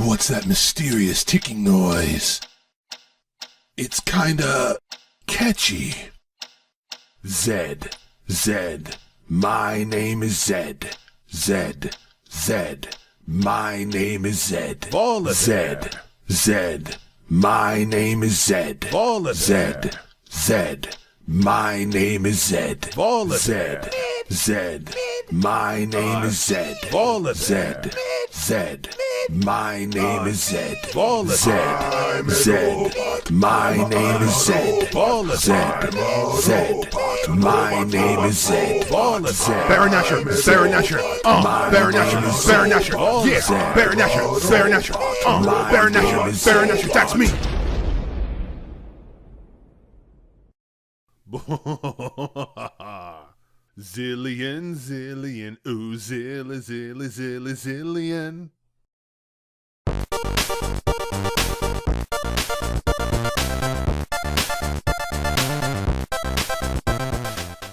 What's that mysterious ticking noise? It's kinda catchy. Zed, Zed, my name is Zed. Zed, Zed, my name is Zed. Zed, Zed, my name is Zed. Zed, Zed, my name is Zed. Zed, Zed, my name is Zed. Zed, Zed, my name is Zed. Zed, Zed, my name is Zed. Zed, Zed, my name is Zed. Baron Asher, Baron Asher, Baron Asher, Baron Asher, yeah, Baron Asher, Baron Asher, Baron Asher, Baron Asher, that's me. Zillion, zillion, ooh, zilly, zilly, zilly, zillion.